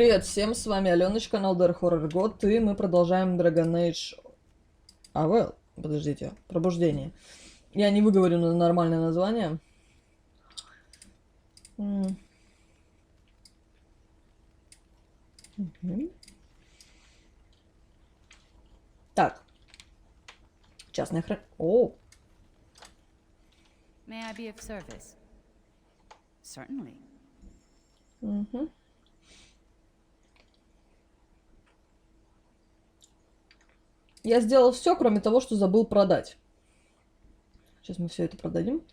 Привет всем, с вами Аленыч, канал Dark Horror God, и мы продолжаем Dragon Age... подождите, Пробуждение. Я не выговорю на нормальное название. Так. Частная О! May I be of service? Certainly. Я сделал все, кроме того, что забыл продать. Сейчас мы все это продадим.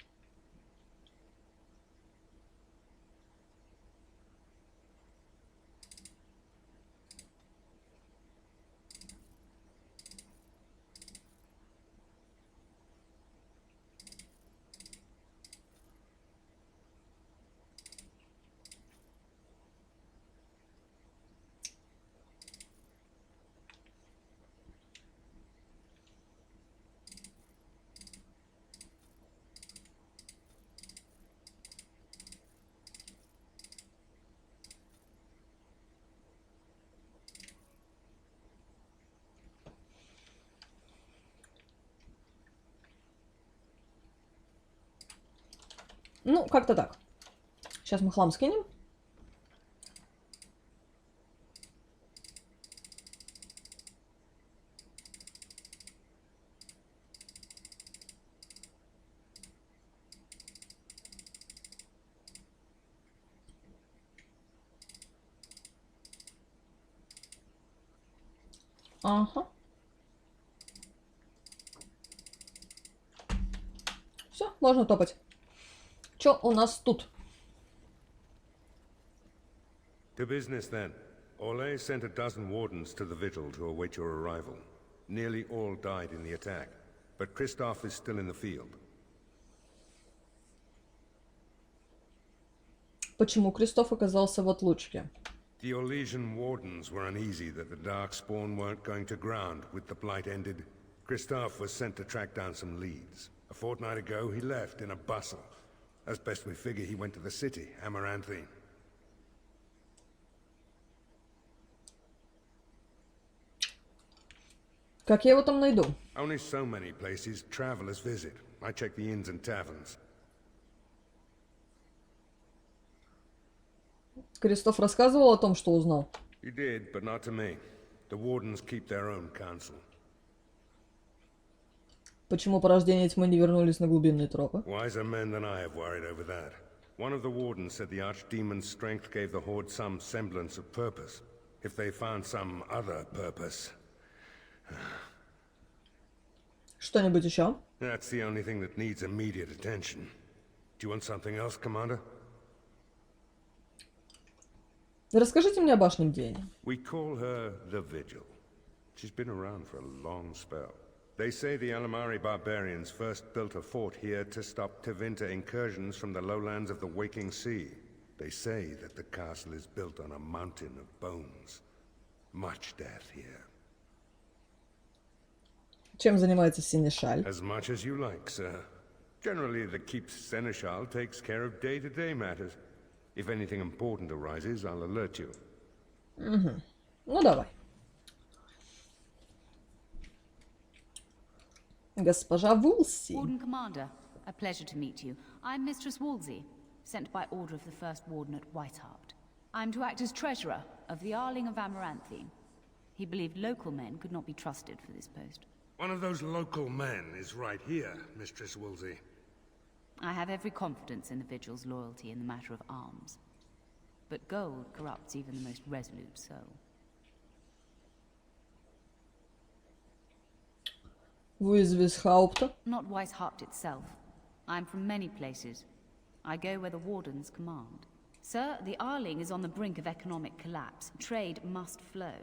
Ну, как-то так. Сейчас мы хлам скинем. Ага. Все, можно топать. Что у нас тут? To business then. Ole sent a dozen wardens to the vigil to await your arrival. Nearly all died in the attack, but Christoph is still in the field. Почему Кристоф оказался в отлучке? The Orlesian wardens were uneasy that the Darkspawn weren't going to ground with the Blight ended. Christoph was sent to track down some leads. A fortnight ago, he left in a bustle. As best we figure, he went to the city, Amaranthain. Как я его там найду? Only so many places travelers visit. I check the inns and taverns. Кристоф рассказывал о том, что узнал? He did, but not to me. The wardens keep their own counsel. Почему порождение тьмы не вернулись на глубинные тропы? Wiser men than I have worried over that. One of the wardens said the archdemon's strength gave the horde some semblance of purpose. If they found some other purpose... Что-нибудь еще? That's the only thing that needs immediate attention. Do you want something else, Commander? Расскажите мне о башне бдения. We call her the Vigil. She's been around for a long spell. They say the Alamari barbarians first built a fort here to stop Tevinter incursions from the lowlands of the Waking Sea. They say that the castle is built on a mountain of bones. Much death here. Чем занимается Синешаль? As much as you like, sir. Generally, the keep's seneschal takes care of day-to-day matters. If anything important arises, I'll alert you. Ну, давай. Госпожа Вулси. Warden Commander, a pleasure to meet you. I'm Mistress Wolsey, sent by order of the First Warden at Whiteheart. I'm to act as treasurer of the Arling of Amaranthine. He believed local men could not be trusted for this post. One of those local men is right here, Mistress Wolsey. I have every confidence in the Vigil's loyalty in the matter of arms. But gold corrupts even the most resolute soul. Вы из Висхаупта? Not Whiteheart itself. I'm from many places. I go where the wardens command. Sir, the Arling is on the brink of economic collapse. Trade must flow.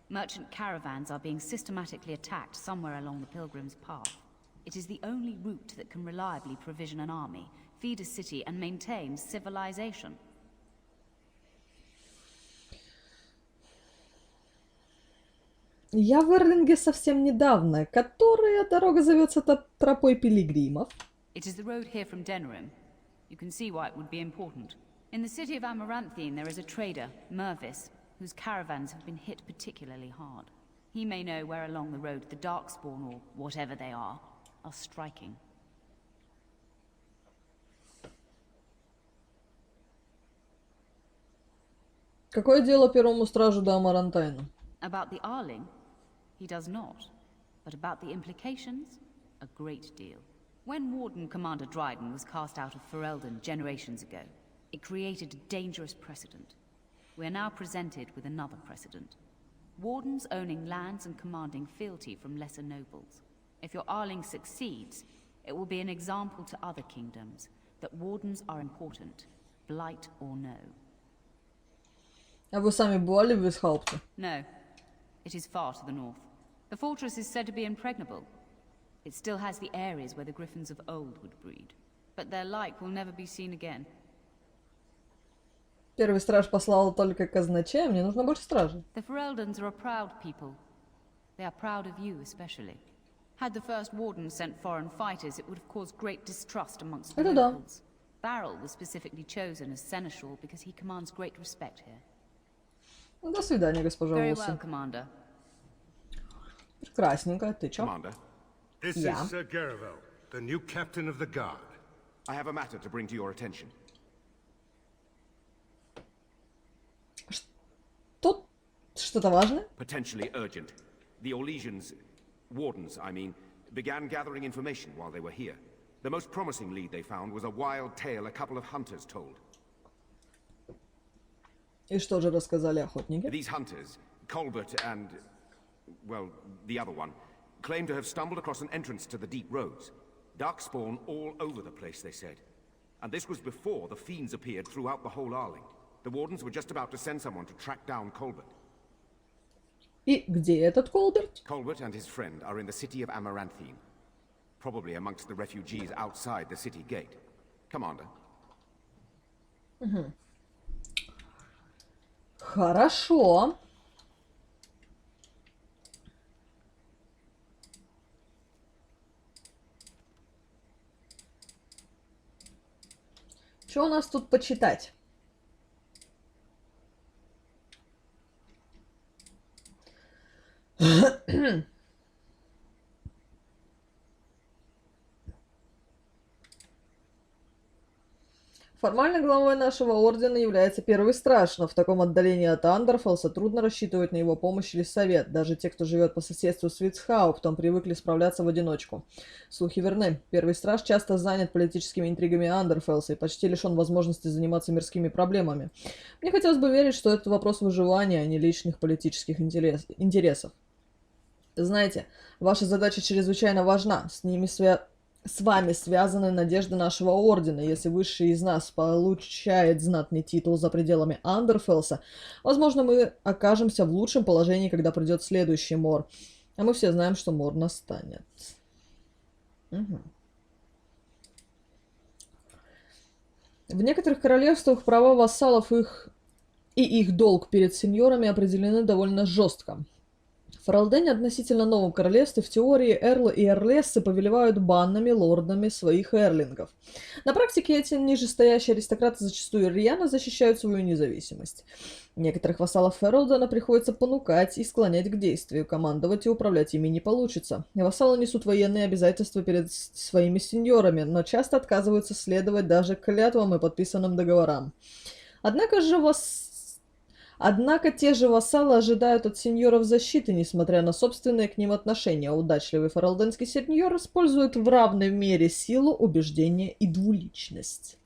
Merchant caravans are being systematically attacked somewhere along the Pilgrim's Path. It is the only route that can reliably provision an army, feed a city, and maintain civilization. Я в Эрлинге совсем недавно. Которая дорога зовется тропой пилигримов? It is the road here from Denerim. You can see why it would be important. In the city of Amaranthine there is a trader, Mervis. whose caravans have been hit particularly hard. He may know where along the road the Darkspawn, or whatever they are striking. Какое дело первому стражу до Амарантайна? About the Arling, he does not. But about the implications, a great deal. When Warden Commander Dryden was cast out of Ferelden generations ago, it created a dangerous precedent. We are now presented with another precedent. Wardens owning lands and commanding fealty from lesser nobles. If your Arling succeeds, it will be an example to other kingdoms that wardens are important, blight or no. А вы сами бывали в Висхаупте? No. It is far to the north. The fortress is said to be impregnable. It still has the areas where the griffins of old would breed. But their like will never be seen again. Первый страж послал только казначея, мне нужно больше стражей. The Fereldans are a proud people. They are proud of you especially. Had the first warden sent foreign fighters, it would have caused great distrust amongst the locals. Barrel was specifically chosen as seneschal because he commands great respect here. До свидания, госпожа Very Уолси. well, Commander. Прекрасненько, ты чё? Commander, This is Sir Garavel, the new captain of the guard. I have a matter to bring to your attention. Тут что-то важное? Potentially urgent. The Orlesians, wardens, I mean, began gathering information while they were here. The most promising lead they found was a wild tale a couple of hunters told. И что же рассказали охотники? These hunters, Colbert and, well, the other one, claim to have stumbled across an entrance to the deep roads. Darkspawn all over the place, they said. And this was before the fiends appeared throughout the whole Arling. The wardens were just about to send someone to track down Colbert. И где этот Колберт? Colbert and his friend are in the city of Amaranthine. Probably amongst the refugees outside the city gate. Commander. Хорошо. Что у нас тут почитать? Формально главой нашего ордена является первый страж, но в таком отдалении от Андерфелса трудно рассчитывать на его помощь или совет. Даже те, кто живет по соседству с Витсхауптом, привыкли справляться в одиночку. Слухи верны. Первый страж часто занят политическими интригами Андерфелса и почти лишен возможности заниматься мирскими проблемами. Мне хотелось бы верить, что это вопрос выживания, а не личных политических интересов. Знаете, ваша задача чрезвычайно важна. С вами связаны надежды нашего ордена. Если высший из нас получает знатный титул за пределами Андерфелса, возможно, мы окажемся в лучшем положении, когда придет следующий мор. А мы все знаем, что мор настанет. Угу. В некоторых королевствах права вассалов и их долг перед сеньорами определены довольно жестко. В Ферелдене, относительно новом королевстве, в теории эрлы и эрлессы повелевают банными лордами своих эрлингов. На практике эти нижестоящие аристократы зачастую рьяно защищают свою независимость. Некоторых вассалов Ферелдена приходится понукать и склонять к действию, командовать и управлять ими не получится. Вассалы несут военные обязательства перед своими сеньорами, но часто отказываются следовать даже клятвам и подписанным договорам. Однако те же вассалы ожидают от сеньоров защиты, несмотря на собственные к ним отношения. Удачливый ферелденский сеньор использует в равной мере силу, убеждение и двуличность.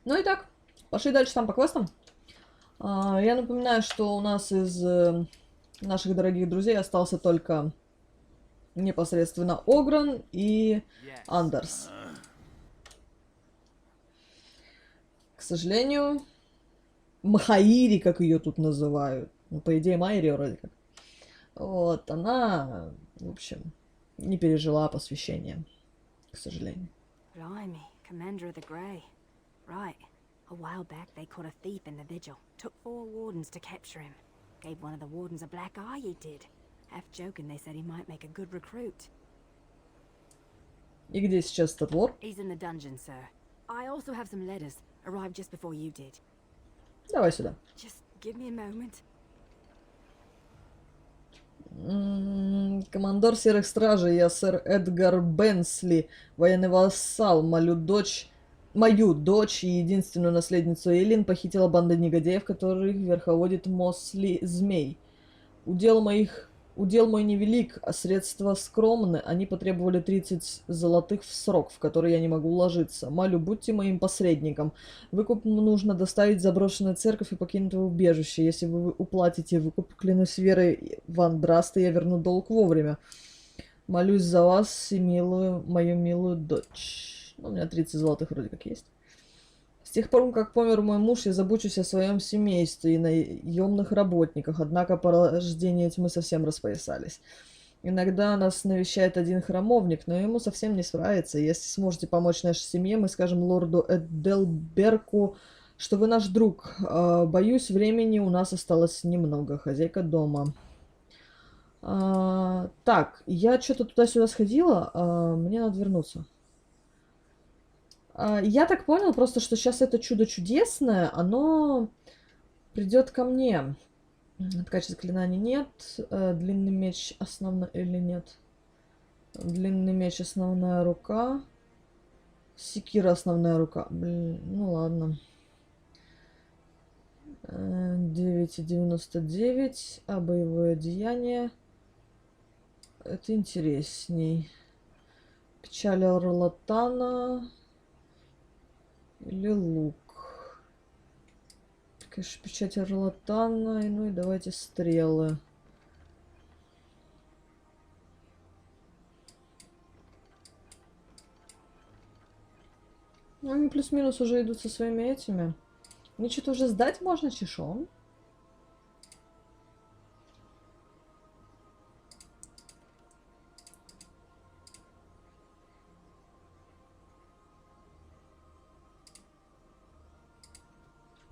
Ну и так, пошли дальше там по квестам. Я напоминаю, что у нас из наших дорогих друзей остался только непосредственно Огран и Андерс. К сожалению, Махаири, как ее тут называют, ну, по идее, Майри вроде как, вот, она, в общем, не пережила посвящение, к сожалению. Blimey, Commander of the Grey. Right. A while back, they caught a thief in the vigil. Took 4 wardens to capture him. Gave one of the wardens a black eye, he did. Half joking, they said he might make a good recruit. И где сейчас этот вор? He's in the dungeon, sir. I also have some letters. Arrived just before you did. Давай сюда. Just give me a moment. Командор Серых Стражей, я сэр Эдгар Бенсли, военный вассал. Мою дочь и единственную наследницу Элин похитила банда негодяев, которых верховодит Мосли Змей. Удел мой невелик, а средства скромны. Они потребовали 30 золотых в срок, в который я не могу уложиться. Молю, будьте моим посредником. Выкуп нужно доставить в заброшенную церковь и покинутое убежище. Если вы уплатите выкуп, клянусь верой в Андраста, я верну долг вовремя. Молюсь за вас и мою милую дочь. Ну, у меня 30 золотых вроде как есть. С тех пор, как помер мой муж, я забочусь о своем семействе и наемных работниках, однако по рождению эти мы совсем распоясались. Иногда нас навещает один храмовник, но ему совсем не справится. Если сможете помочь нашей семье, мы скажем лорду Эдельберку, что вы наш друг. Боюсь, времени у нас осталось немного. Хозяйка дома. Так, я что-то туда-сюда сходила, мне надо вернуться. Я так понял просто, что сейчас это чудо чудесное, оно придет ко мне. Откачать заклинания нет. Длинный меч основной или нет? Длинный меч основная рука. Секира основная рука. Блин, ну ладно. 9,99. А боевое деяние. Это интересней. Печаль Орлатана. Или лук. Конечно, печать Орлатана. Ну и давайте стрелы. Ну, они плюс-минус уже идут со своими этими. Мне что-то уже сдать можно, чешон?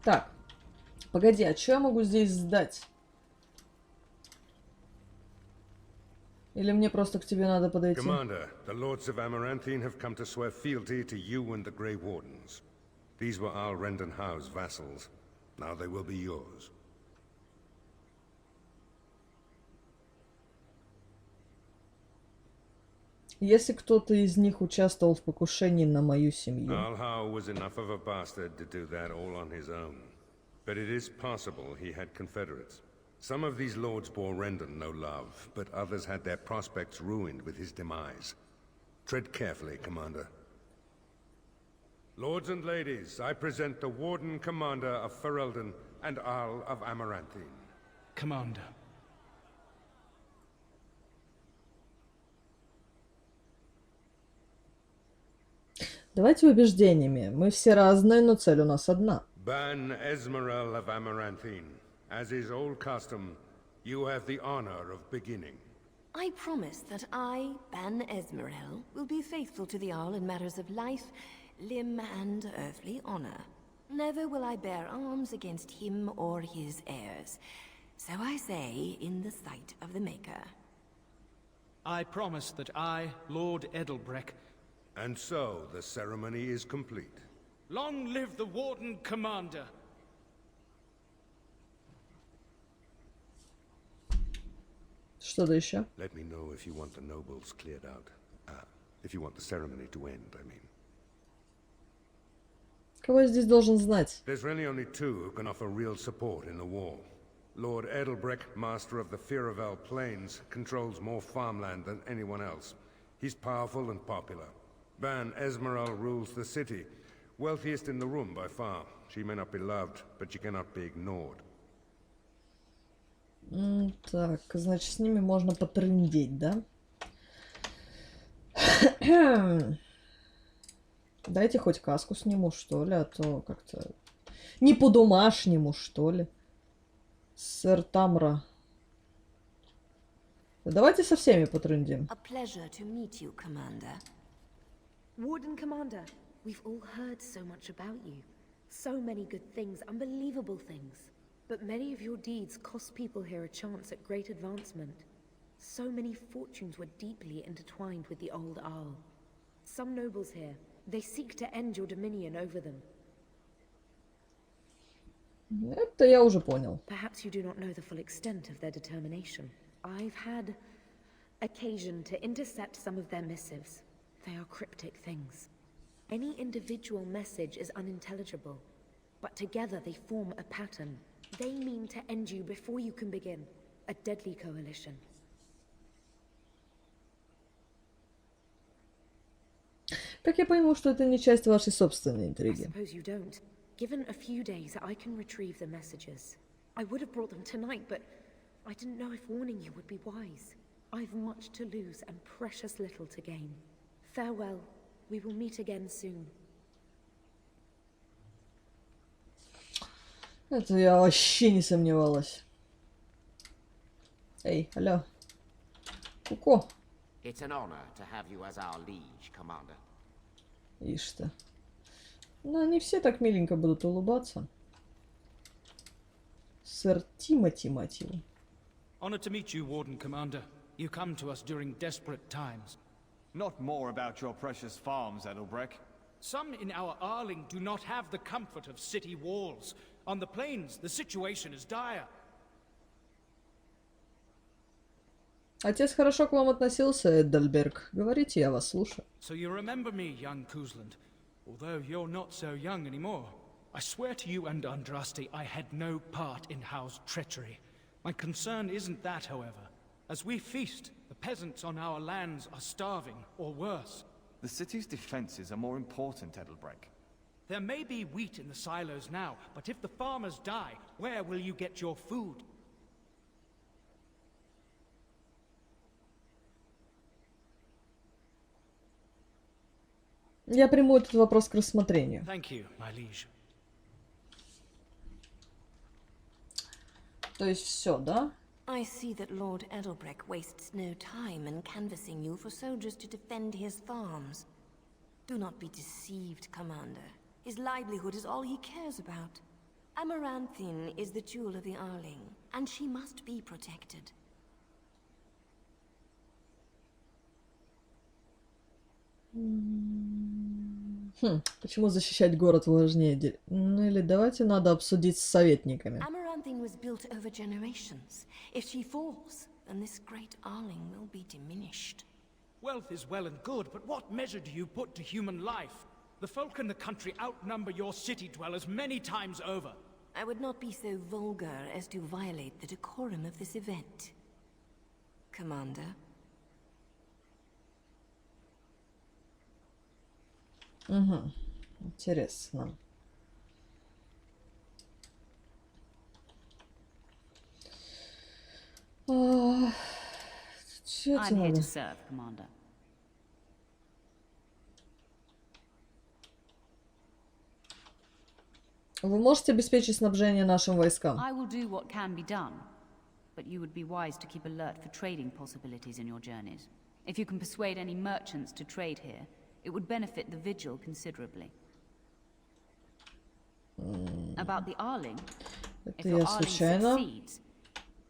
Так, погоди, а что я могу здесь сдать? Или мне просто к тебе надо подойти? Commander, the lords of Amarantine have come to swear fealty to you and the Grey Wardens. These were Al Rendenhau's vassals. Now they will be yours. Если кто-то из них участвовал в покушении на мою семью. Alhau was enough of a bastard to do that all on his own. But it is possible he had confederates. Some of these lords bore Rendon no love, but others had their prospects ruined with his demise. Tread carefully, Commander. Lords and ladies, I present the Warden Commander of Ferelden and Arl of Amarantine. Commander. Давайте убеждениями. Мы все разные, но цель у нас одна. Ban Esmeralda of Amarantine. As is old custom, you have the honor of beginning. I promise that I, Ban Esmerel, will be faithful to the Arl in matters of life, limb, and earthly honor. Never will I bear arms against him or his heirs. So I say, in the sight of the Maker. I promise that I, Lord Edelbreck... And so, the ceremony is complete. Long live the Warden Commander! Что-то еще? Let me know if you want the nobles cleared out. If you want the ceremony to end, I mean. Кого я здесь должен знать? There's really only two who can offer real support in the war. Lord Edelbreck, master of the Firavel Plains, controls more farmland than anyone else. He's powerful and popular. Ban Esmeralda rules the city. Wealthiest in the room by far. She may not be loved, but she cannot be ignored. Так, значит, с ними можно потрындеть, да? Дайте хоть каску сниму, что ли, а то как-то... Не по-домашнему, что ли. Сэр Тамра. Давайте со всеми потрындим. A pleasure to meet you, Commander. Warden Commander, we've all heard so much about you. So many good things, unbelievable things. But many of your deeds cost people here a chance at great advancement. So many fortunes were deeply intertwined with the old Arl. Some nobles here, they seek to end your dominion over them. Это я уже понял. Perhaps you do not know the full extent of their determination. I've had occasion to intercept some of their missives. They are cryptic things. Any individual message is unintelligible, but together they form a pattern. They mean to end you before you can begin. A deadly coalition. Как я пойму, что это не часть вашей собственной I интриги? suppose you don't. Given a few days, I can retrieve the messages. I would have brought them tonight, but I didn't know if warning you would be wise. I've much to lose and precious little to gain. Farewell. We will meet again soon. Это я вообще не сомневалась. Эй, алло. Куко. It's an honor to have you as our liege, Commander. Ишь ты. Ну, они все так миленько будут улыбаться. Сэр Тимоти, мать его. Honor to meet you, Warden Commander. You come to us during desperate times. Not more about your precious farms, Edelbreck. Some in our Arling do not have the comfort of city walls. On the plains, the situation is dire. Отец хорошо к вам относился, Эдельберг. Говорите, я вас слушаю. So you remember me, young Kuzland. Although you're not so young anymore. I swear to you and Andraste, I had no part in Howe's treachery. My concern isn't that, however. As we feast, the peasants on our lands are starving, or worse. The city's defenses are more important, Edelbreck. There may be wheat in the silos now, but if the farmers die, where will you get your food? Я приму этот вопрос к рассмотрению. Thank you, my liege. То есть все, да? I see that Lord Edelbreck wastes no time in canvassing you for soldiers to defend his farms. Do not be deceived, Commander. His livelihood is all he cares about. Amaranthine is the jewel of the Arling, and she must be protected. Почему защищать город важнее? Ну или давайте надо обсудить с советниками. Amaranthine was built over generations. If she falls, then this great Arling will be diminished. Wealth is well and good, but what measure do you put to human life? The folk in the country outnumber your city dwellers many times over. I would not be so vulgar as to violate the decorum of this event. Commander? Угу. Интересно. Чё I'm тебе here надо? to serve, Commander. Вы можете обеспечить снабжение нашим войскам? I will do what can be done, but you would be wise to keep alert for trading possibilities in your journeys. If you can persuade any merchants to trade here, it would benefit the Vigil considerably. About the Arling, if Это your я Arling случайно, succeeds...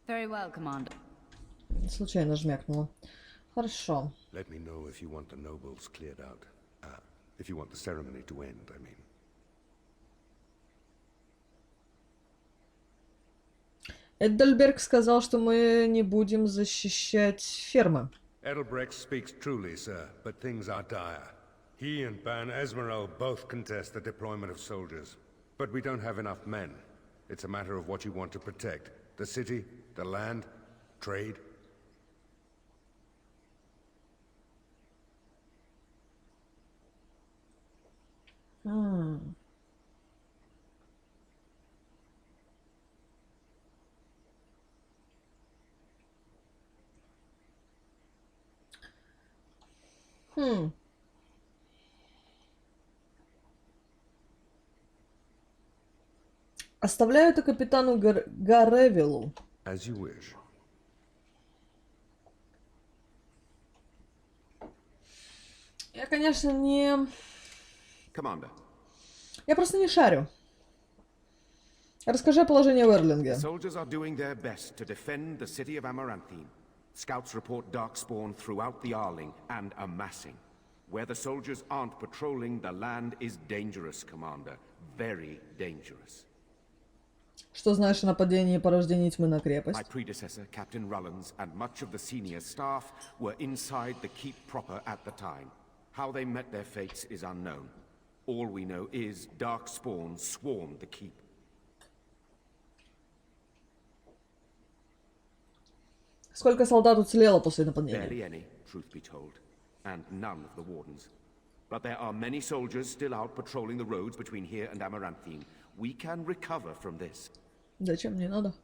Very well, Commander. случайно жмякнула. Хорошо. Let me know if you want the nobles cleared out. If you want the ceremony to end, I mean. Эдельберг сказал, что мы не будем защищать фермы. Edelbrecht speaks truly, sir, but things are dire. He and Ban Esmeralda both contest the deployment of soldiers. But we don't have enough men. It's a matter of what you want to protect. The city, the land, trade. Оставляю это капитану Гаревилу. As you wish. Я, конечно, не... Commander. Я просто не шарю. Расскажи о положении в Эрлинге. The soldiers are doing their best to defend the city of Amaranthine. Scouts report darkspawn throughout the Arling and amassing. Where the soldiers aren't patrolling, the land is dangerous, Commander. Very dangerous. Что знаешь о нападении и порождении тьмы на крепость? My predecessor, Captain Rullans, and much of the senior staff were inside the keep proper at the time. How they met their fates is unknown. All we know is darkspawn swarmed the keep. Сколько солдат уцелело после нападения? Barely any, truth be told, and none of the wardens. But there are many soldiers still out patrolling the roads between here and Amaranthine. We can recover from this. Зачем мне надо?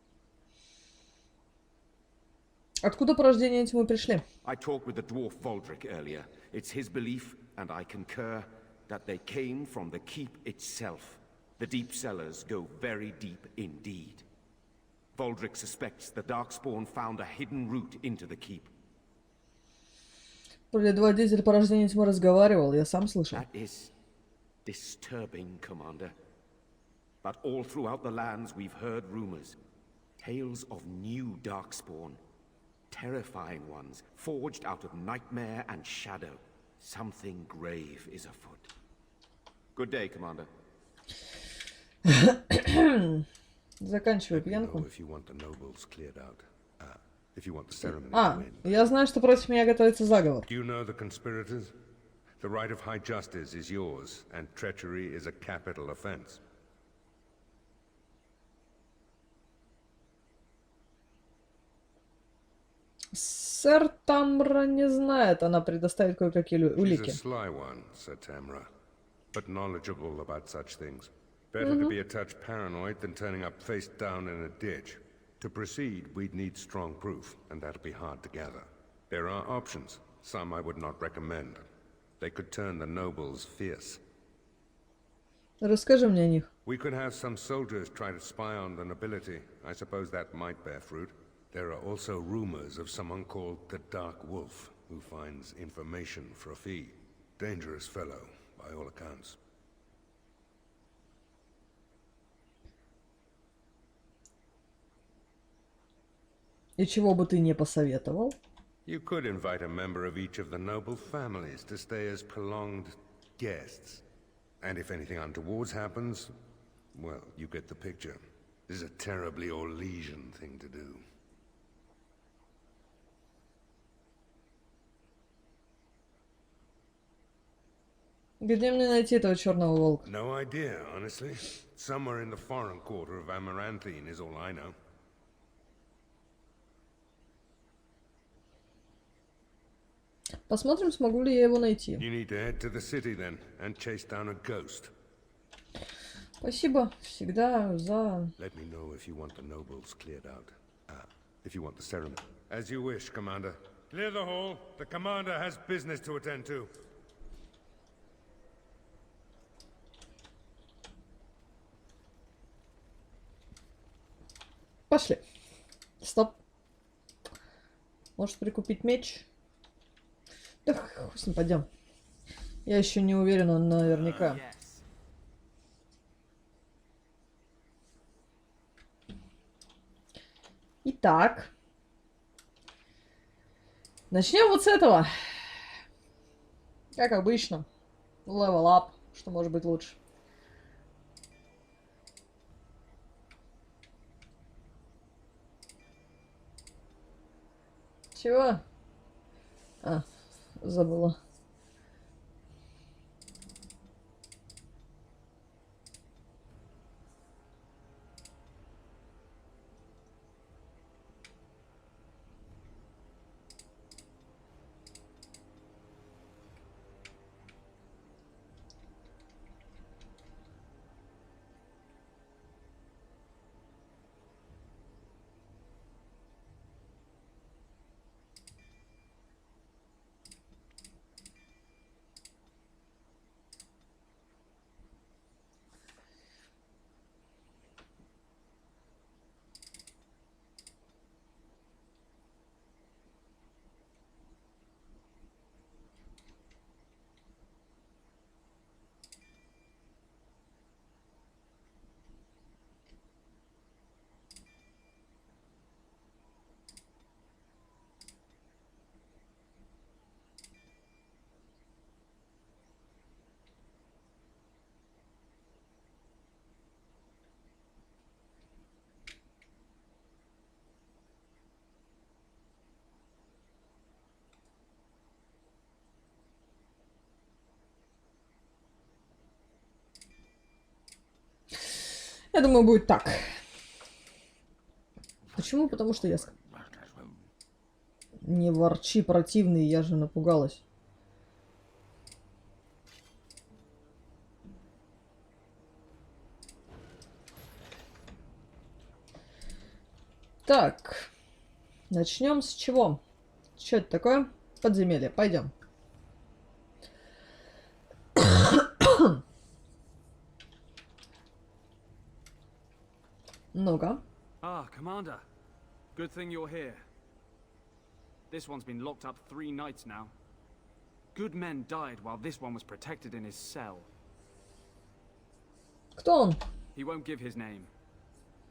Откуда порождения тьмы пришли? I talked with the dwarf Voldric earlier. It's his belief, and I concur, that they came from the keep itself. The deep cellars go very deep indeed. Voldric suspects the Darkspawn found a hidden route into the keep. Предводитель порождения тьмы разговаривал, я сам слышал. That is disturbing, Commander. But all throughout the lands we've heard rumors. Tales of new Darkspawn. Terrifying ones, forged out of nightmare and shadow. Something grave is afoot. Good day, Commander. Заканчивай пьянку. If you want the nobles cleared out. If you want the ceremony to А, end. я знаю, что против меня готовится заговор. Do you know the conspirators? The right of high justice is yours, and treachery is a capital offense. Сэр Тамра не знает, она предоставит кое-какие She's a улики. sly one, Sir Tamra, but knowledgeable about such things. Better to be a touch paranoid than turning up face down in a ditch. To proceed, we'd need strong proof, and that'll be hard to gather. There are options, some I would not recommend. They could turn the nobles fierce. Расскажи мне о них. We could have some soldiers try to spy on the nobility. I suppose that might bear fruit. There are also rumors of someone called the Dark Wolf, who finds information for a fee. Dangerous fellow, by all accounts. И чего бы ты не посоветовал? You could invite a member of each of the noble families to stay as prolonged guests. And if anything untoward happens, well, you get the picture. This is a terribly Orlesian thing to do. Где мне найти этого черного волка? No idea, honestly. Somewhere in the foreign quarter of Amaranthine is all I know. Посмотрим, смогу ли я его найти. You need to head to the city then, and chase down a ghost. Спасибо всегда за... Let me know if you want the nobles cleared out. If you want the ceremony. As you wish, Commander. Clear the hall. The Commander has business to attend to. Пошли. Стоп. Может прикупить меч? Да хуй с ним, пойдем. Я еще не уверен, он наверняка. Итак. Начнем вот с этого. Как обычно. Level up. Что может быть лучше? Чего? А, забыла. Я думаю, будет так. Почему? Потому что я... Не ворчи, противный, я же напугалась. Так. Начнем с чего? Что это такое? Подземелье. Пойдем. Ну-ка. Ah, Commander. Good thing you're here. This one's been locked up 3 nights now. Good men died while this one was protected in his cell. Кто он? He won't give his name.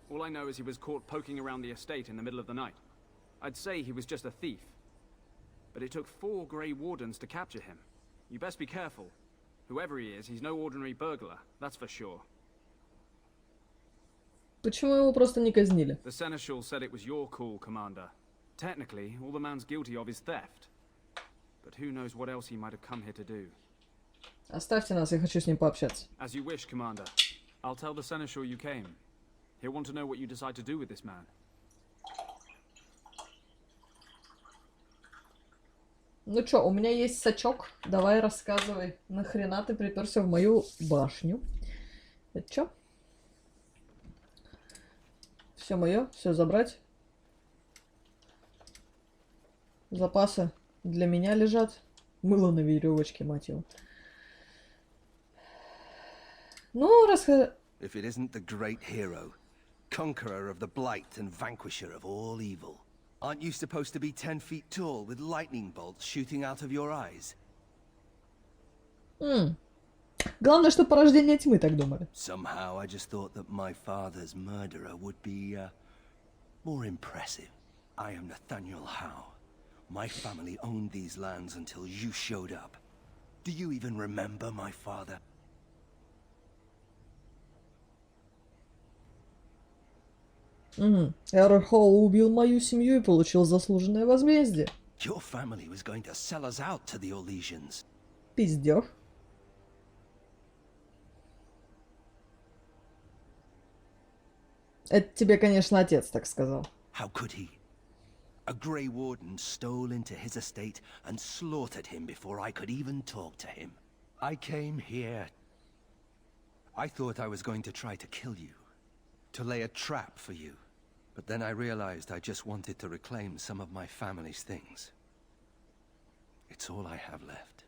All I know is he was caught poking around the estate in the middle of the night. I'd say he was just a thief. But it took 4 Grey Wardens to capture him. You best be careful. Whoever he is, he's no ordinary burglar, that's for sure. Почему его просто не казнили? The Seneschal said it was your call, Commander. Technically, all the man's guilty of is theft. But who knows what else he might have come here to do. Оставьте нас, я хочу с ним пообщаться. As you wish, Commander. I'll tell the Seneschal you came. He'll want to know what you decide to do with this man. Ну чё, у меня есть сачок. Давай рассказывай, нахрена ты приперся в мою башню? Это чё? Все мое, все забрать. Запасы для меня лежат. Мыло на веревочке, мать его. Ну, расскажи. If it isn't the great hero, conqueror of the blight and vanquisher of all evil. Aren't you supposed to be 10 feet tall with lightning bolts shooting out of your eyes? Главное, что порождение тьмы так думали. Somehow I just thought that my father's murderer would be, more impressive. I am Nathaniel Howe. My family owned these lands until you showed up. Do you even remember my father? Эрл Холл убил мою семью и получил заслуженное возмездие. Your family was going to sell us out to the Orlesians. Пиздёж. Это тебе, конечно, отец так сказал. How could he? A Grey Warden stole into his estate and slaughtered him before I could even talk to him. I came here. I thought I was going to try to kill you, to lay a trap for you. But then I realized I just wanted to reclaim some of my family's things. It's all I have left.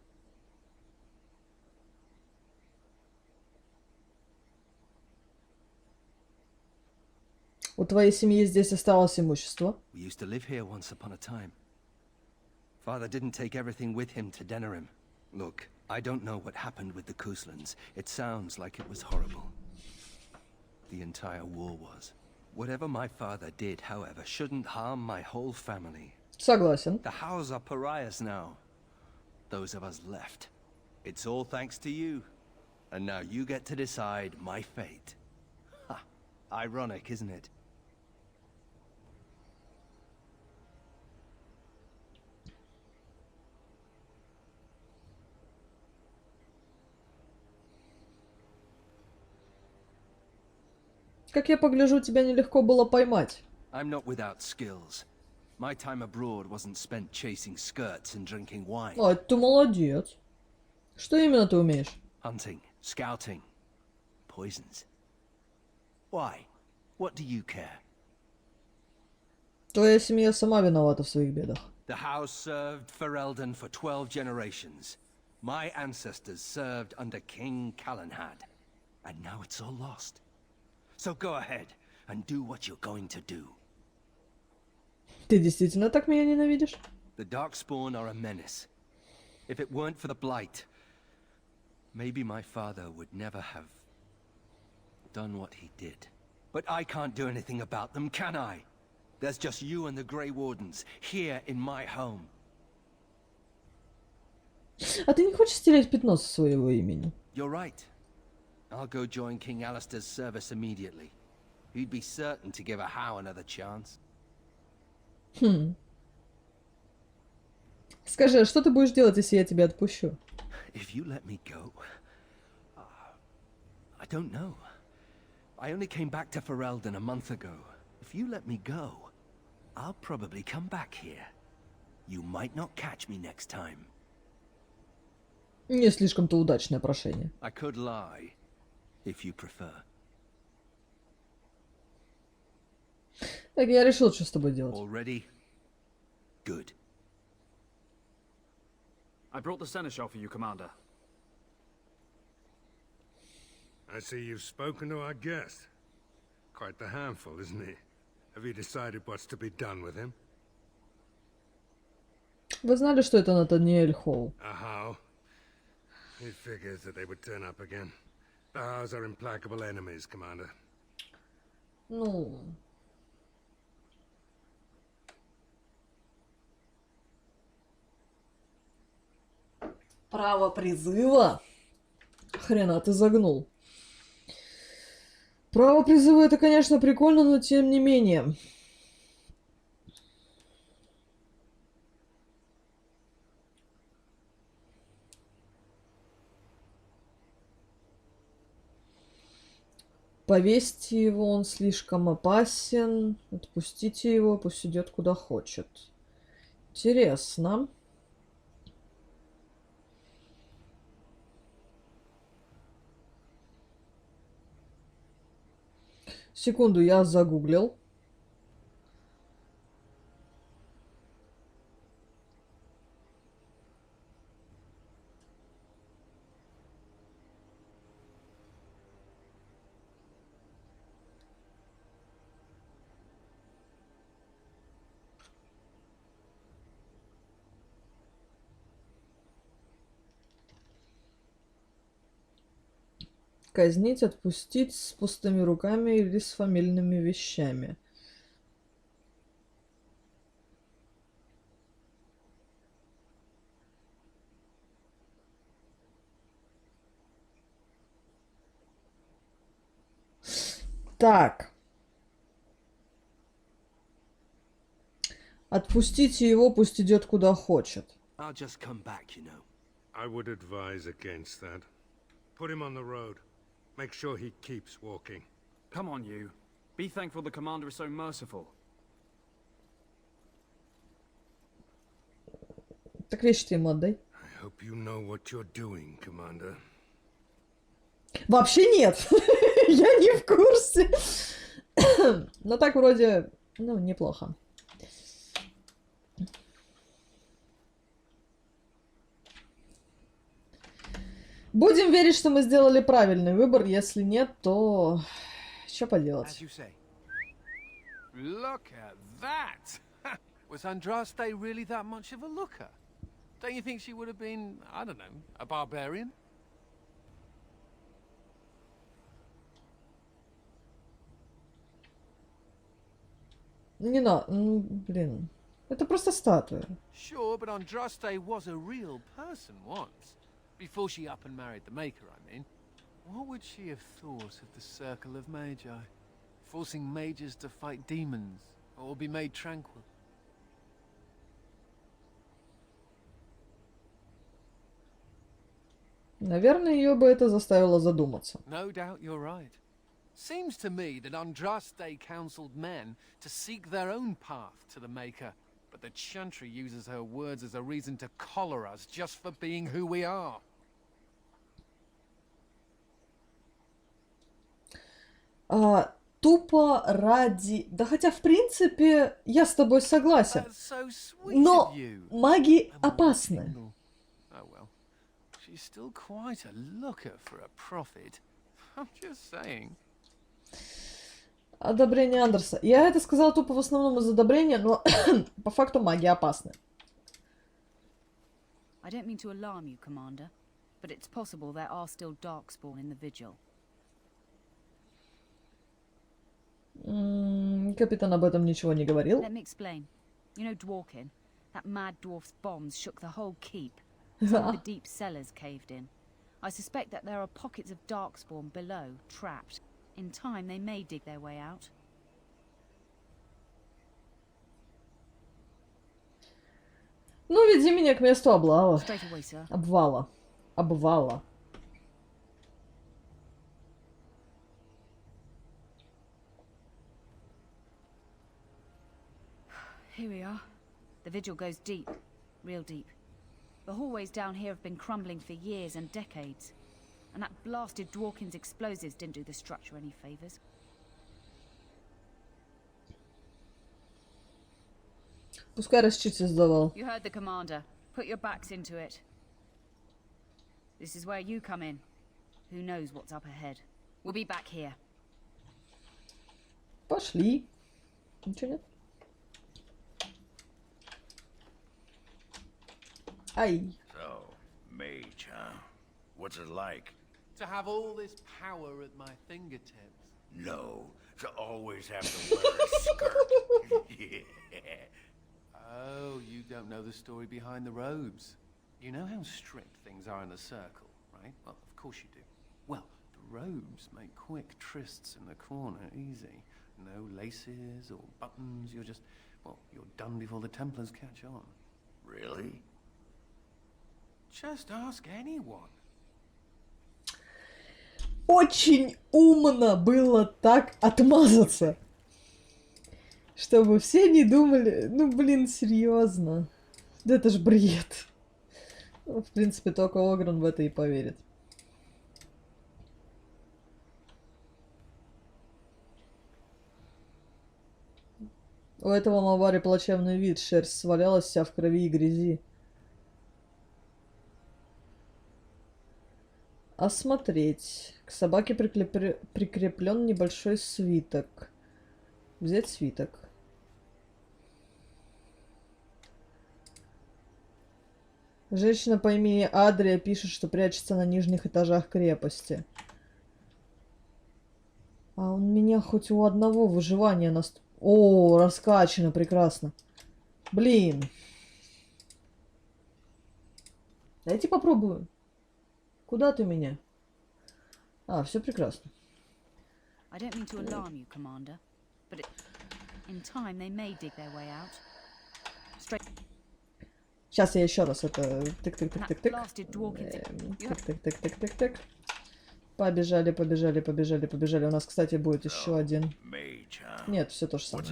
У твоей семьи здесь осталось имущество? We used to live here once upon a time. Father didn't take everything with him to Denerim. Look, I don't know what happened with the Couslands. It sounds like it was horrible. The entire war was. Whatever my father did, however, shouldn't harm my whole family. Согласен. The Howes are pariahs now. Those of us left. It's all thanks to you. And now you get to decide my fate. Ha! Ironic, isn't it? Как я погляжу, тебя нелегко было поймать. I'm not without skills. My time abroad wasn't spent chasing skirts and drinking wine. Ой, ты молодец. Что именно ты умеешь? Hunting, scouting, poisons. Why? What do you care? Твоя семья сама виновата в своих бедах. The house served Ferelden for 12 generations. My ancestors served under King Calenhad. And now it's all lost. So go ahead and do what you're going to do. Ты действительно так меня ненавидишь? The Darkspawn are a menace. If it weren't for the Blight, maybe my father would never have done what he did. But I can't do anything about them, can I? There's just you and the Grey Wardens here in my home. А ты не хочешь стереть пятно со своего имени? You're right. I'll go join King Alistair's service immediately. He'd be certain to give a Howe another chance. Скажи, а что ты будешь делать, если я тебя If you let me go, I don't know. I only came back to Ferelden a month ago. If you let me go, I'll probably come back here. You might not catch me next time. Не слишком-то удачное прошение. I could lie, if you prefer. Так, я решил, что с тобой делать. Already? Good. I brought the seneschal for you, Commander. I see you've spoken to our guest. Quite the handful, isn't he? Have you decided what's to be done with him? Вы знали, что это Натаниэль Холл? How? It figures that they would turn up again. The Hows are implacable enemies, Commander. Ну... Право призыва? Хрена ты загнул. Право призыва это, конечно, прикольно, но тем не менее. Повесьте его, он слишком опасен. Отпустите его, пусть идет куда хочет. Интересно. Секунду, я загуглил. Казнить, отпустить с пустыми руками или с фамильными вещами. Так. Отпустите его, пусть идет куда хочет. I'll just come back, you know. I would advise against that. Put him on the road. Make sure he keeps walking. Come on, you. Be thankful the commander is so merciful. Так вещи-то ему отдай. I hope you know what you're doing, Commander. Вообще нет. Я не в курсе. Но так вроде, ну, неплохо. Будем верить, что мы сделали правильный выбор. Если нет, то что поделать? Look at that! Was Andraste really that much of a looker? Don't you think she would have been, I don't know, a barbarian? Не на... блин. Это просто статуя. Sure, but Andraste was a real person once. Before she up and married the Maker, I mean. What would she have thought of the Circle of Magi? Forcing mages to fight demons, or be made tranquil? Наверное, ее бы это заставило задуматься. No doubt you're right. Seems to me that Andraste counseled men to seek their own path to the Maker, but the Chantry uses her words as a reason to collar us just for being who we are. Тупо ради... Да хотя, в принципе, я с тобой согласен. Но маги опасны. She's still quite a looker for a prophet. I'm just saying. Одобрение Андерса. Я это сказал тупо в основном из одобрения, но по факту маги опасны. I don't mean to alarm you, Commander, but it's possible there are still darkspawn in the vigil. Капитан об этом ничего не говорил. Let me explain. You know Dworkin? That mad dwarf's bombs shook the whole keep. Some of the deep cellars caved in. I suspect that there are pockets of darkspawn below, trapped. In time, they may dig their way out. Ну, веди меня к месту облава. Straight away, sir. Обвала. Обвала. Here we are. The vigil goes deep. Real deep. The hallways down here have been crumbling for years and decades. And that blasted Dworkin's explosives didn't do the structure any favors. Пускай расчистит сдавал. You heard the commander. Put your backs into it. This is where you come in. Who knows what's up ahead? We'll be back here. Пошли. Ничего нет? Ай. So, mage, huh? What's it like? To have all this power at my fingertips. No, to always have to wear a skirt. Yeah. Oh, you don't know the story behind the robes. You know how strict things are in the circle, right? Well, of course you do. Well, the robes make quick trysts in the corner easy. No laces or buttons, you're just, well, you're done before the Templars catch on. Really? Just ask anyone. Очень умно было так отмазаться. Чтобы все не думали, ну блин, серьезно. Да это ж бред. Ну, в принципе, только Огран в это и поверит. У этого Мавари плачевный вид, шерсть свалялась вся в крови и грязи. Осмотреть. К собаке прикреплен небольшой свиток. Взять свиток. Женщина по имени Адрия пишет, что прячется на нижних этажах крепости. А у меня хоть у одного выживания О, раскачано, прекрасно. Блин. Дайте попробую. Куда ты меня? А, все прекрасно. I don't mean to alarm you, Commander, but in time they may dig their way out. Сейчас я еще раз это... Тык-тык-тык-тык-тык. Тык-тык-тык-тык-тык. Побежали, побежали, побежали, побежали. У нас, кстати, будет еще один. Нет, все то же самое.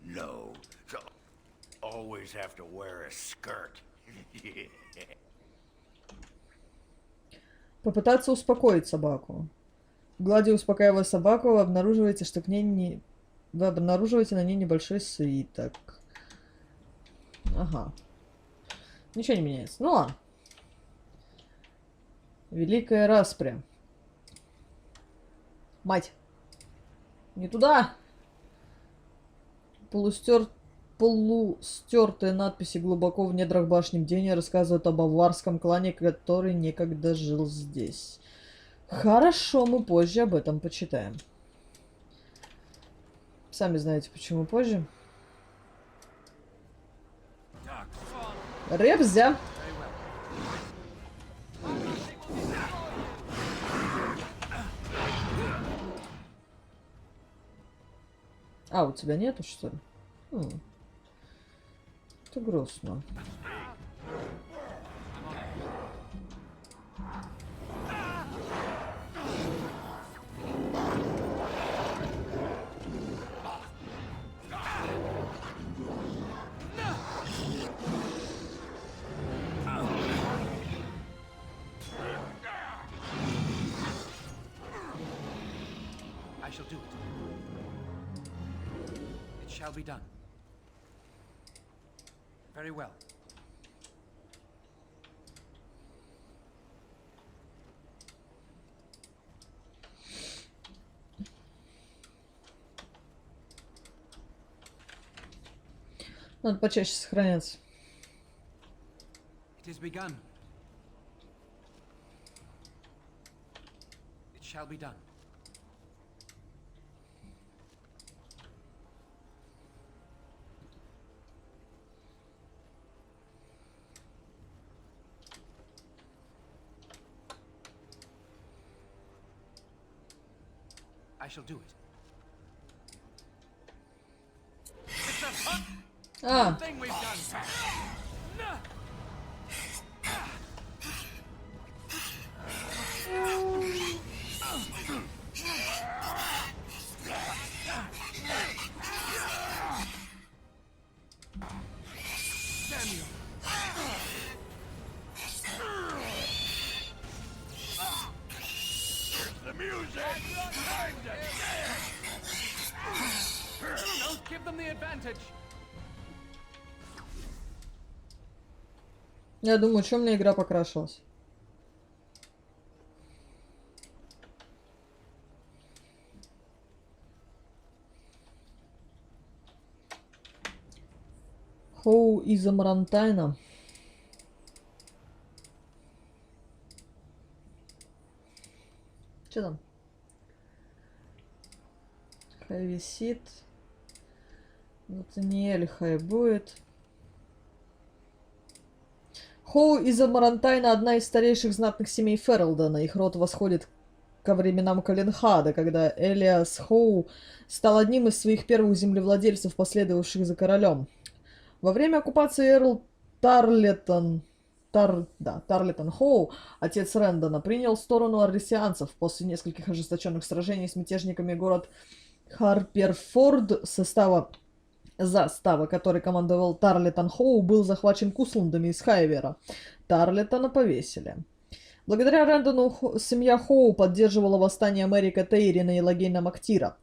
No, so always have to wear a skirt. Попытаться успокоить собаку. В глади, успокаивая собаку, вы обнаруживаете, что к ней не... Вы обнаруживаете на ней небольшой свиток. Ага. Ничего не меняется. Ну ладно. Великая распря. Мать. Не туда. Полустертые надписи глубоко в недрах башни бдения рассказывают об аварском клане, который некогда жил здесь. Хорошо, мы позже об этом почитаем. Сами знаете, почему позже. Ребзя. А, у тебя нету, что ли? Это грустно. shall do it. It shall be done. Very well. Надо почаще сохраняться. It is begun. It shall be done. I shall do it. It's a fun thing we've done. Give them the advantage. Я думаю, что мне игра покрашилась. Хоу из Амарантайна. Что там? Хай висит. Натаниэль хай будет. Хоу из Амарантайна одна из старейших знатных семей Ферлдена. Их род восходит ко временам Калинхада, когда Элиас Хоу стал одним из своих первых землевладельцев, последовавших за королем. Во время оккупации Эрл Тарлетон Хоу, отец Рэндона, принял сторону арресианцев. После нескольких ожесточенных сражений с мятежниками город Харперфорд застава, который командовал Тарлетон Хоу, был захвачен Кусландами из Хайвера. Тарлетона повесили. Благодаря Рэндону семья Хоу поддерживала восстание Мэрика Тейрина и Лагейна Мактира.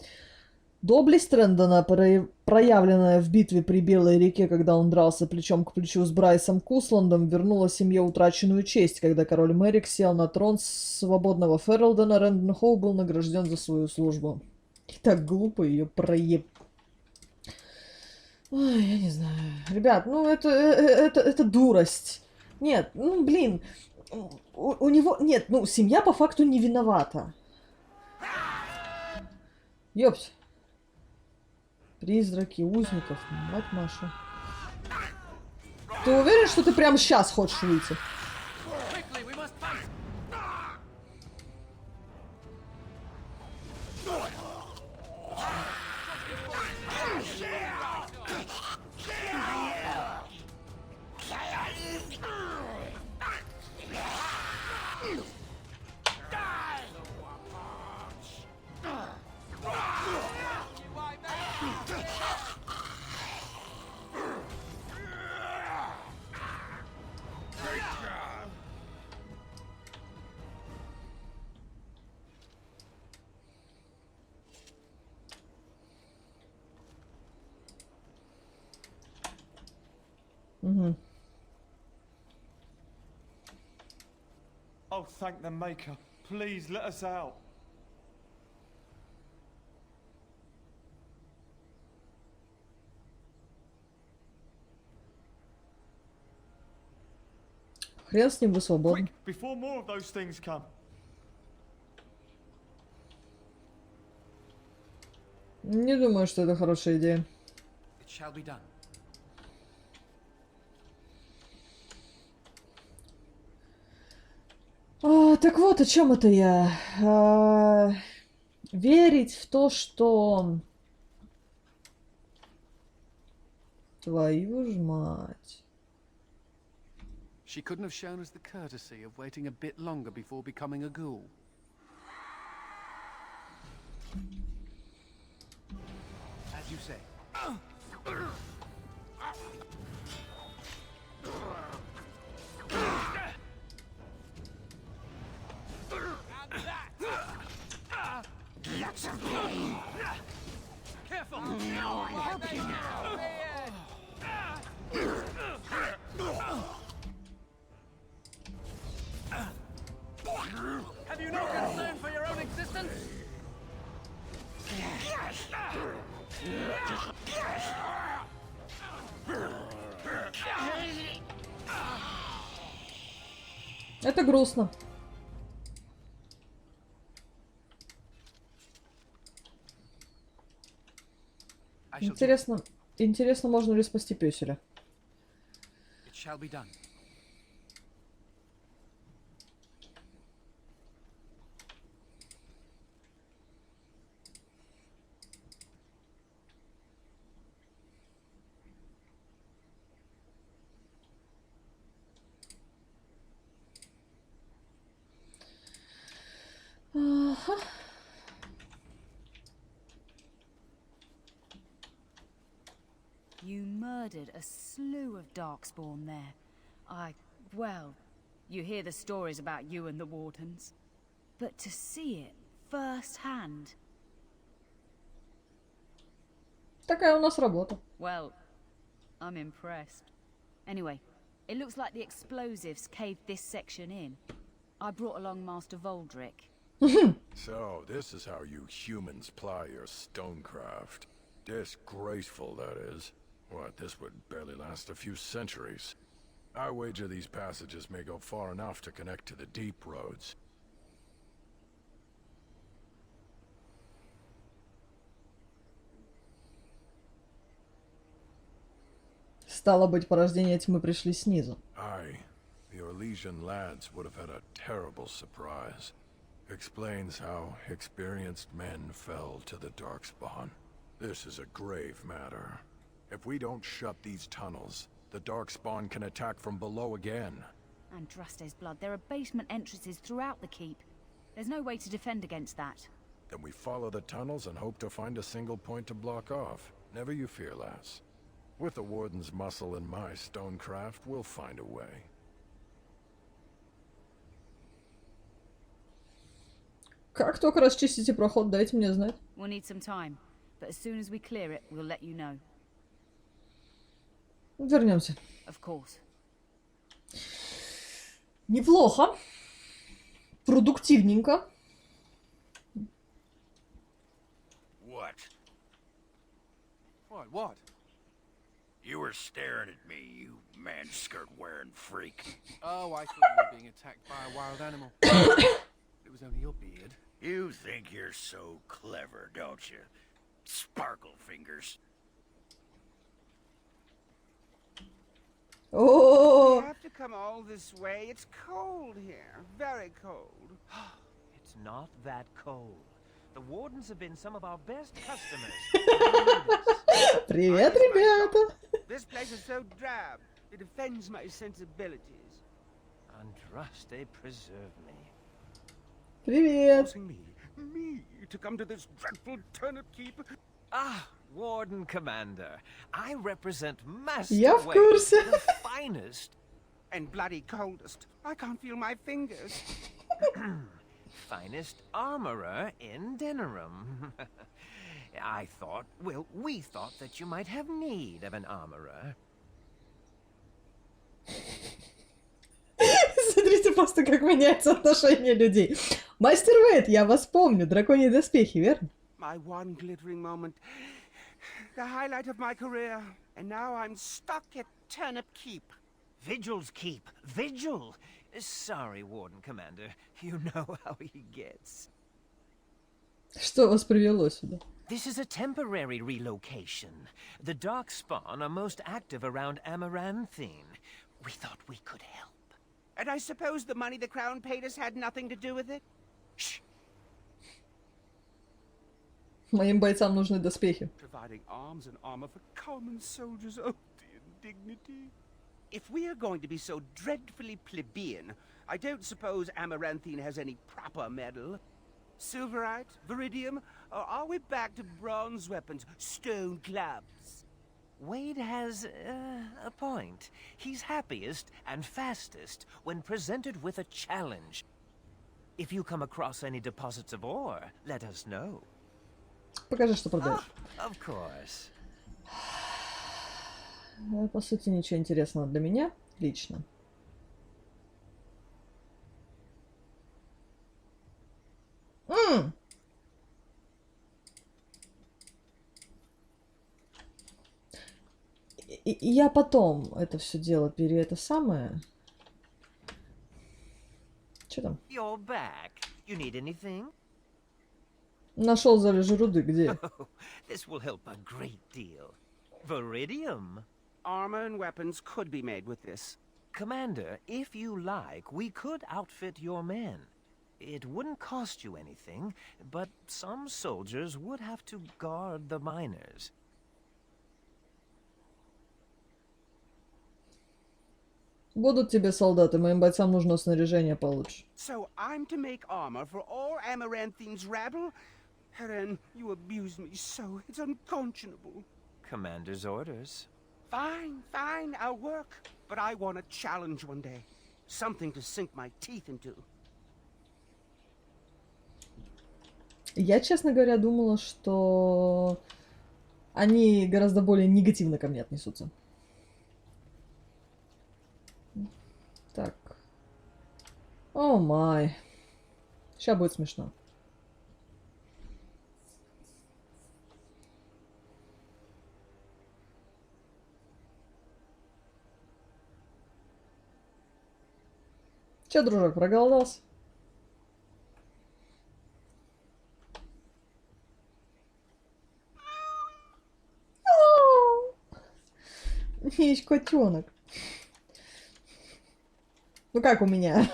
Доблесть Рэндона, проявленная в битве при Белой реке, когда он дрался плечом к плечу с Брайсом Кусландом, вернула семье утраченную честь. Когда король Мэрик сел на трон свободного Ферлдена, Рэндон Хоу был награжден за свою службу. И так глупо ее Ой, я не знаю. Ребят, ну это дурость. Нет, ну блин, у него... Нет, ну семья по факту не виновата. Ёпть. Призраки узников, мать Маша. Ты уверен, что ты прямо сейчас хочешь выйти? Угу. Oh, thank the Maker. Please let us out. Хрен с ним, вы свободны. Quick, before more of those things come. Не думаю, что это хорошая идея. It shall be done. Так вот, о чем это я? Верить в то, что... Твою ж мать. She couldn't have shown us the courtesy of waiting a bit longer before becoming a ghoul. As you say. Lots of pain. Careful! No, I help you now. Have you no concern for your own existence? Это грустно. Интересно, можно ли спасти пёселя? It shall be done. Ага. You murdered a slew of Darkspawn there. Well, you hear the stories about you and the Wardens. But to see it firsthand... Такая у нас работа. Well, I'm impressed. Anyway, it looks like the explosives caved this section in. I brought along Master Voldrick. So, this is how you humans ply your stonecraft. Disgraceful, that is. What, this would barely last a few centuries. I wager these passages may go far enough to connect to the deep roads. Стало быть, порождения тьмы пришли снизу. Aye, the Orlesian lads would have had a terrible surprise. Explains how experienced men fell to the Darkspawn. This is a grave matter. If we don't shut these tunnels, the Darkspawn can attack from below again. Andraste's blood. There are basement entrances throughout the keep. There's no way to defend against that. Then we follow the tunnels and hope to find a single point to block off. Never you fear, lass. With the Warden's muscle and my stonecraft, we'll find a way. Как только расчистите проход, дайте мне знать. We'll need some time, but as soon as we clear it, we'll let you know. Вернемся. Of course. Неплохо. Продуктивненько. What? What? You were staring at me, you man-skirt-wearing freak. Oh, I thought you were being attacked by a wild animal. It was only your beard. You think you're so clever, don't you? Sparkle fingers. Oh. You have to come all this way. It's cold here. Very cold. It's not that cold. The Wardens have been some of our best customers. Привет, ребята. This place is so drab. It offends my sensibilities. Andraste preserve me. Привет. Forcing me to come to this dreadful turnip keep. Ah, Warden Commander. I represent Master Я в Wade, курсе. the finest and bloody coldest. I can't feel my fingers. finest armorer in Denerim. I thought, well, we thought that you might have need of an armorer. Смотрите просто, как меняется отношение людей. Мастер Вейд, я вас помню. Драконьи доспехи, верно? My one glittering moment. The highlight of my career. And now I'm stuck at Turnip Keep. Vigil's Keep. Vigil! Sorry, Warden Commander. You know how he gets. Что вас привело сюда? This is a temporary relocation. The Darkspawn are most active around Amaranthine. We thought we could help. And I suppose the money the Crown paid us had nothing to do with it? Shh. Моим бойцам нужны доспехи. Providing arms and armor for common soldiers. Oh, the indignity. If we are going to be so dreadfully plebeian, I don't suppose Amaranthine has any proper metal. Silverite? Viridium? Or are we back to bronze weapons? Stone clubs? Wade has a point. He's happiest and fastest when presented with a challenge. If you come across any deposits of ore, let us know. Покажи, что продаешь. Of course. По сути, ничего интересного для меня лично. Я потом это все дело это самое. Что там? You're back. You need anything? Нашел залежи руды, где? This will help a great deal. Viridium. Armor and weapons could be made with this. Commander, if you like, we could outfit your men. It wouldn't cost you anything, but some soldiers would have to guard the miners. Будут тебе солдаты, моим бойцам нужно снаряжение получше. So I'm to make armor for all Amaranthine's rabble? Helen, you abuse me so. It's unconscionable. Commander's orders. Fine, fine, I'll work. But I want a challenge one day. Something to sink my teeth into. Я, честно говоря, думала, что они гораздо более негативно ко мне отнесутся. Так. О май. Сейчас будет смешно. Че, дружок, проголодался? Есть котенок. Ну как у меня?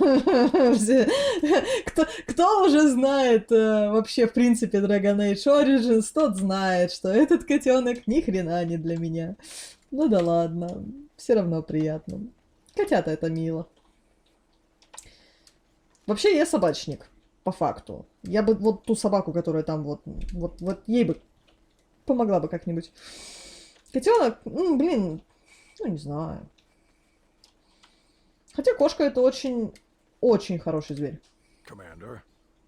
Кто уже знает вообще в принципе Dragon Age Origins, тот знает, что этот котенок ни хрена не для меня. Ну да ладно, все равно приятно. Котята это мило. Вообще я собачник, по факту. Я бы вот ту собаку, которая там вот ей бы помогла бы как-нибудь. Котенок, ну, блин, ну не знаю. Хотя кошка это очень хороший зверь. Commander,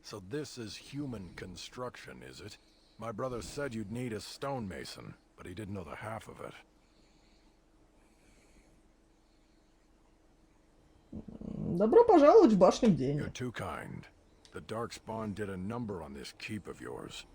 so this is human construction, is it? My brother said you'd need a stonemason, but he didn't know the half of it. Добро пожаловать в башню бдения. You're too kind. The Darkspawn did a number on this keep of yours,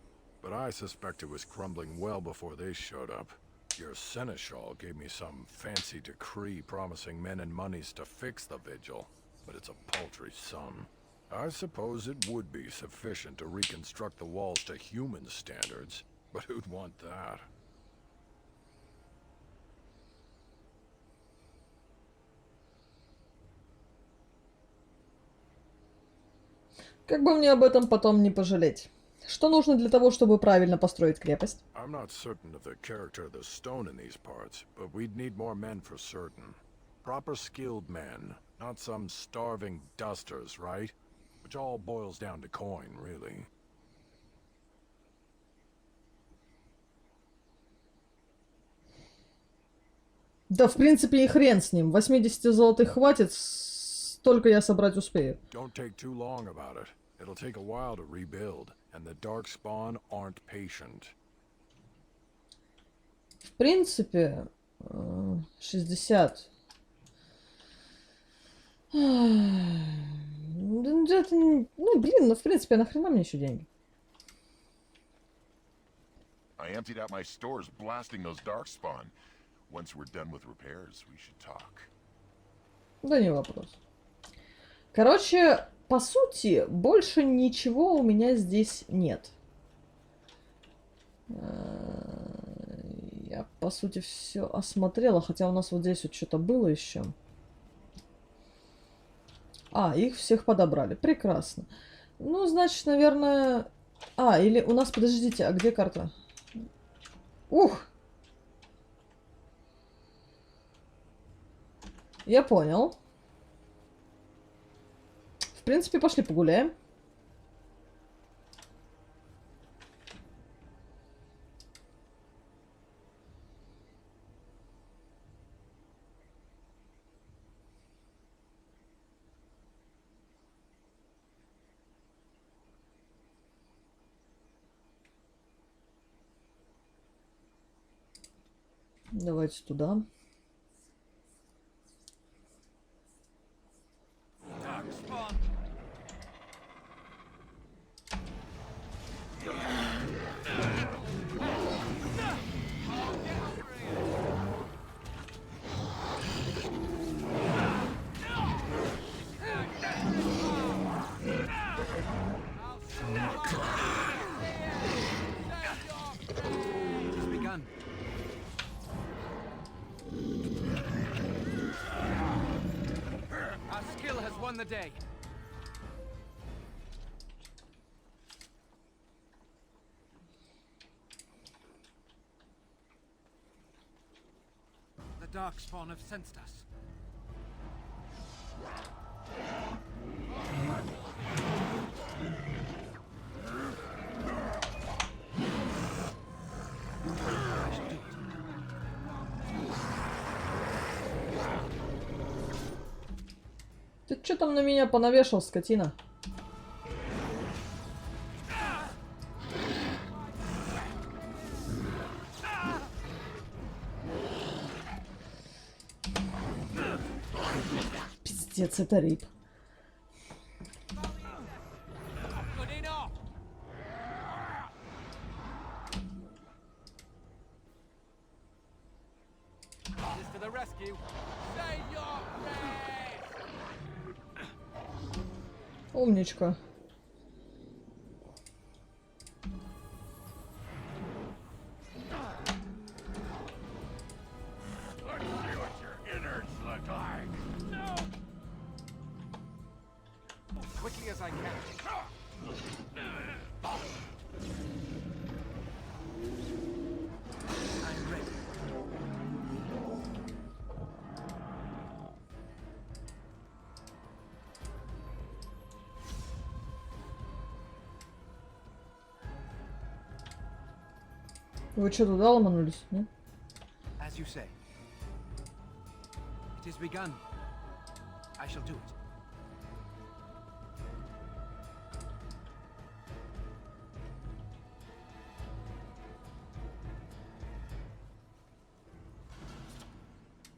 but I suspect it was crumbling well before they showed up. Your seneschal gave me some fancy decree promising men and monies to fix the vigil, but it's a paltry sum. I suppose it would be sufficient to reconstruct the walls to human standards, but who'd want that? Как бы мне об этом потом не пожалеть. Что нужно для того, чтобы правильно построить крепость? I'm not certain of the character of the stone in these parts, but we'd need more men for certain. Proper skilled men, not some starving dusters, right? Which all boils down to coin, really. Да, в принципе, и хрен с ним. 80 золотых хватит, столько я собрать успею. Don't take too long about it. It'll take a while to rebuild, and the Darkspawn aren't patient. В принципе, 60. Ну, блин, ну, в принципе, нахрена мне еще деньги? I emptied out my stores blasting those Darkspawn. Once we're done with repairs, we should talk. Да не вопрос. Короче, по сути, больше ничего у меня здесь нет. Я, по сути, все осмотрела, хотя у нас вот здесь вот что-то было еще. А, их всех подобрали. Прекрасно. Ну, значит, наверное... А, или у нас... Подождите, а где карта? Ух! Я понял. В принципе, пошли погуляем. Давайте туда. The day. The Darkspawn have sensed us. Ты что там на меня понавешал, скотина? Пиздец, это рип. Умничка. Quickly as I can. I'm ready. Вы что, туда ломанулись? Нет? As you say. It is begun. I shall do it.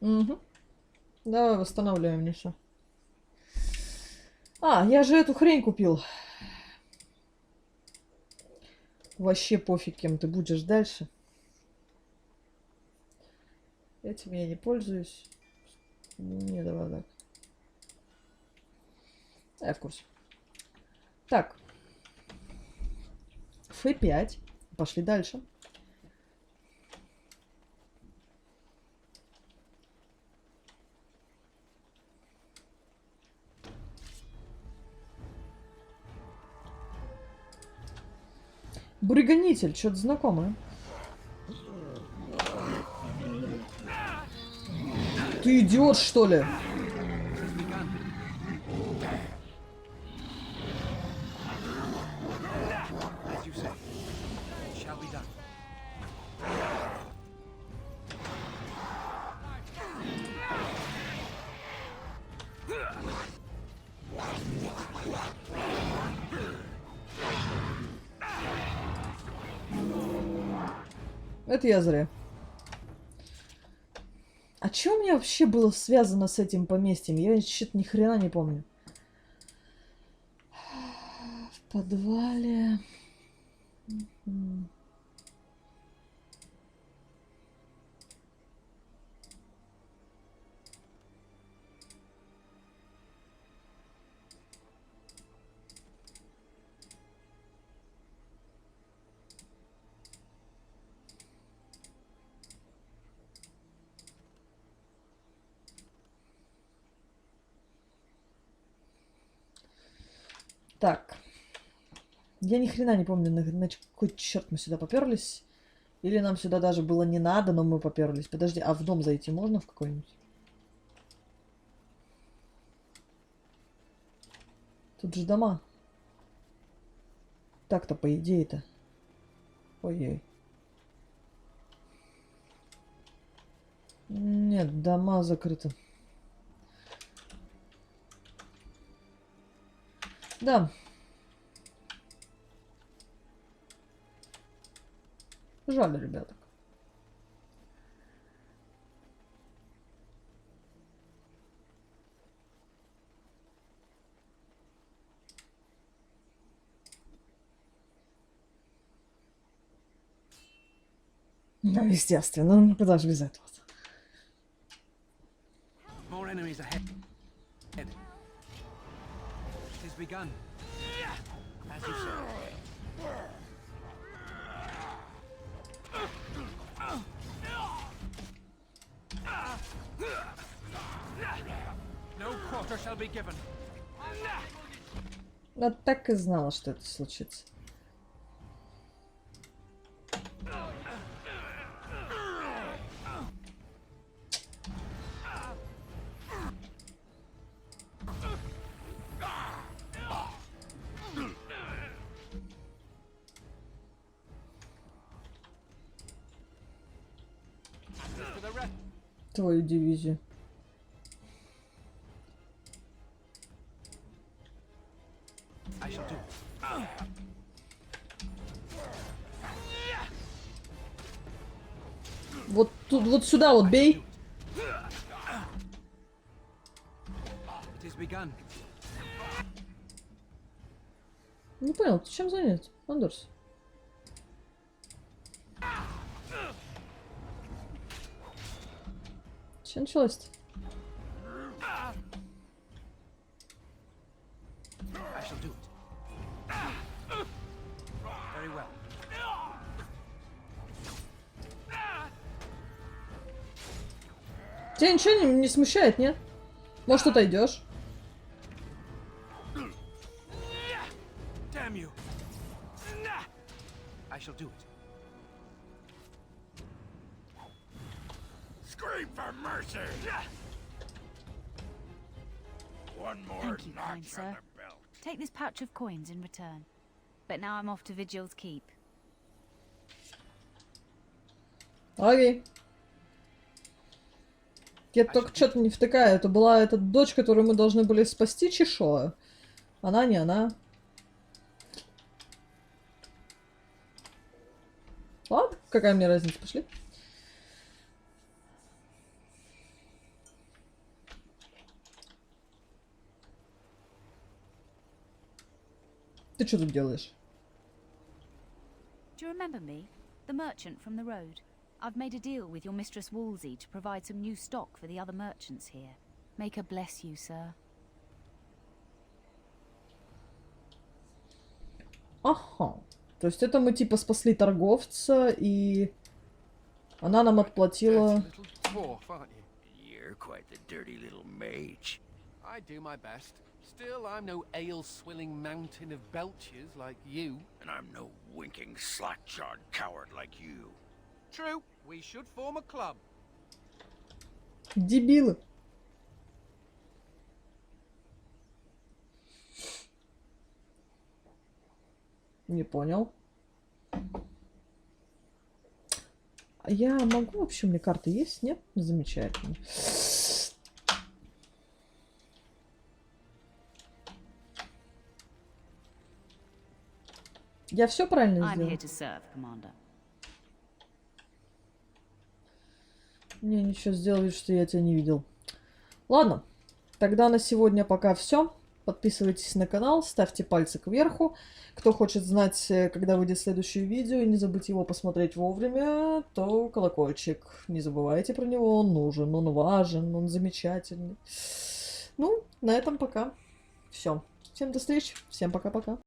Угу. Давай восстанавливаем Ниша. А, я же эту хрень купил. Вообще пофиг, кем ты будешь дальше. Этим я не пользуюсь. Не, давай так. Я в курсе. Так. F5. Пошли дальше. Бригонитель, что-то знакомое. Ты идиот, что ли? Это я зря. А что у меня вообще было связано с этим поместьем? Я что-то ни хрена не помню. В подвале. Так. Я ни хрена не помню, на какой черт мы сюда поперлись. Или нам сюда даже было не надо, но мы поперлись. Подожди, а в дом зайти можно в какой-нибудь? Тут же дома. Так-то, по идее-то. Ой-ой. Нет, дома закрыты. Да. Жаль, ребяток. Ну, естественно, ну куда же без этого? More enemies ahead. It has begun. As you say. No quarter shall be given. Я так и знала, что это случится. Твою дивизию. Вот тут, вот сюда вот бей. Не понял, ты чем занят, Андерс? Что началось-то? Тебя ничего не смущает, нет? Может, отойдешь? Scream for mercy! One more Thank you, notch kind on sir. the belt. Take this pouch of coins in return. But now I'm off to Vigil's keep. Окей. Я только что-то не втыкаю. Это была эта дочь, которую мы должны были спасти, чешо. Она не она. Ладно, какая мне разница, пошли. Ты что тут делаешь? Do you remember me? The merchant from the road. I've made a deal with your mistress Wolsey to provide some new stock for the other merchants here. Make her bless you, sir. Ага. То есть это мы типа спасли торговца, и она нам отплатила... You're quite the dirty little mage. I do my best. Still, I'm no ale-swilling mountain of belches like you. And I'm no winking, slack-jawed coward like you. True, we should form a club. Дебилы. Не понял. Я могу вообще, у меня карты есть? Нет? Замечательно. Я все правильно сделал? Не, ничего, сделай, что я тебя не видел. Ладно, тогда на сегодня пока все. Подписывайтесь на канал, ставьте пальцы кверху. Кто хочет знать, когда выйдет следующее видео, и не забыть его посмотреть вовремя, то колокольчик. Не забывайте про него, он нужен, он важен, он замечательный. Ну, на этом пока. Все. Всем до встречи, всем пока-пока.